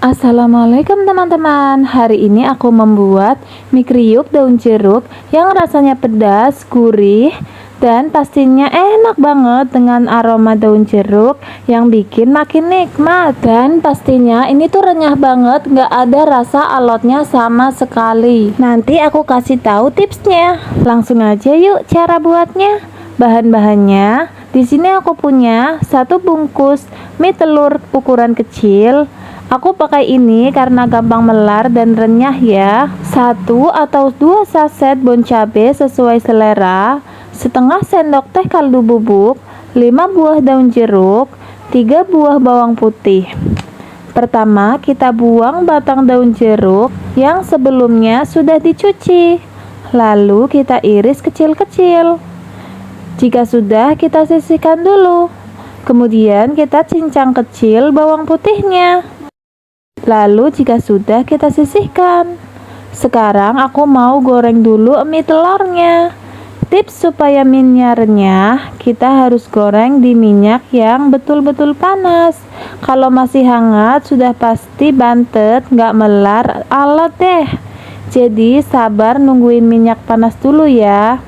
Assalamualaikum teman-teman. Hari ini aku membuat mie kriuk daun jeruk yang rasanya pedas, gurih, dan pastinya enak banget dengan aroma daun jeruk yang bikin makin nikmat. Dan pastinya ini tuh renyah banget, gak ada rasa alotnya sama sekali. Nanti aku kasih tahu tipsnya. Langsung aja yuk cara buatnya. Bahan-bahannya di sini aku punya 1 bungkus mie telur ukuran kecil. Aku pakai ini karena gampang melar dan renyah ya. 1 atau 2 saset bon cabe sesuai selera, setengah sendok teh kaldu bubuk, 5 buah daun jeruk, 3 buah bawang putih. Pertama, kita buang batang daun jeruk yang sebelumnya sudah dicuci. Lalu kita iris kecil-kecil. Jika sudah, kita sisihkan dulu. Kemudian kita cincang kecil bawang putihnya. Lalu jika sudah, kita sisihkan. Sekarang aku mau goreng dulu mie telurnya. Tips supaya mie-nya renyah, kita harus goreng di minyak yang betul-betul panas. Kalau masih hangat, sudah pasti bantet, nggak melar, alot deh. Jadi sabar nungguin minyak panas dulu ya.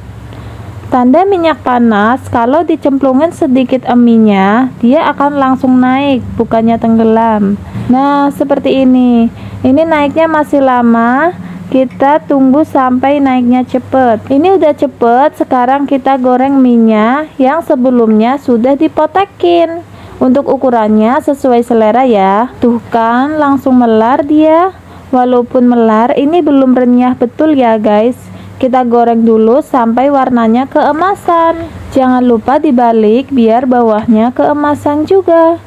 Tanda minyak panas, kalau dicemplungin sedikit eminya, dia akan langsung naik, bukannya tenggelam. Nah, seperti ini. Ini naiknya masih lama. Kita tunggu sampai naiknya cepet. Ini udah cepet. Sekarang kita goreng minyak yang sebelumnya sudah dipotekin. Untuk ukurannya sesuai selera ya. Tuh kan, langsung melar dia. Walaupun melar, ini belum renyah betul ya guys. Kita goreng dulu sampai warnanya keemasan. Jangan lupa dibalik biar bawahnya keemasan juga.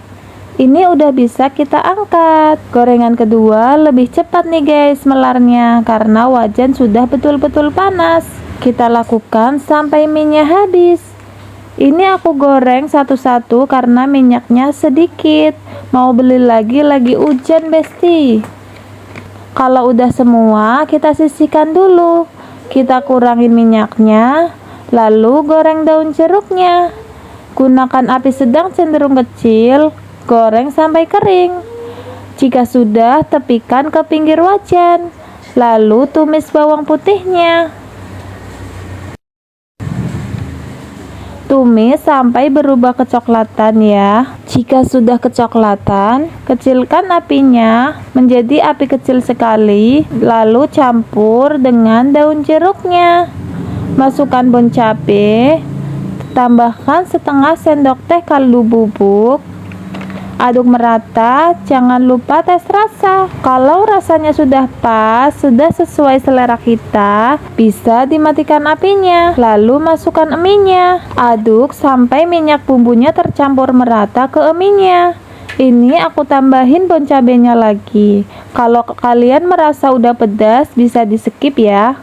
Ini udah bisa kita angkat. Gorengan kedua lebih cepat nih guys melarnya karena wajan sudah betul-betul panas. Kita lakukan sampai minyak habis. Ini aku goreng satu-satu karena minyaknya sedikit. Mau beli lagi hujan besti. Kalau udah semua, kita sisihkan dulu. Kita kurangin minyaknya, lalu goreng daun jeruknya. Gunakan api sedang cenderung kecil, goreng sampai kering. Jika sudah, tepikan ke pinggir wajan, lalu tumis bawang putihnya. Tumis sampai berubah kecoklatan ya. Jika sudah kecoklatan, kecilkan apinya menjadi api kecil sekali, lalu campur dengan daun jeruknya. Masukkan bon cabe, tambahkan setengah sendok teh kaldu bubuk. Aduk merata, jangan lupa tes rasa. Kalau rasanya sudah pas, sudah sesuai selera kita, bisa dimatikan apinya. Lalu masukkan eminya. Aduk sampai minyak bumbunya tercampur merata ke eminya. Ini aku tambahin bon cabenya lagi. Kalau kalian merasa udah pedas, bisa di skip ya.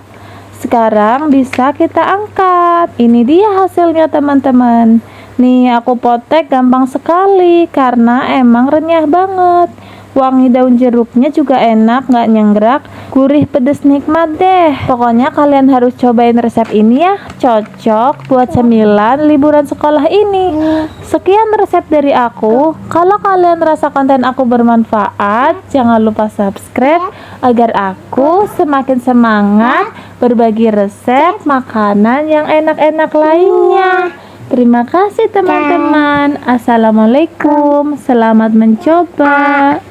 Sekarang bisa kita angkat. Ini dia hasilnya teman-teman. Nih aku potek gampang sekali karena emang renyah banget. Wangi daun jeruknya juga enak, gak nyenggerak, gurih pedes nikmat deh. Pokoknya kalian harus cobain resep ini ya. Cocok buat cemilan liburan sekolah ini. Sekian resep dari aku. Kalau kalian rasa konten aku bermanfaat, jangan lupa subscribe agar aku semakin semangat berbagi resep makanan yang enak-enak lainnya. Terima kasih teman-teman. Assalamualaikum. Selamat mencoba.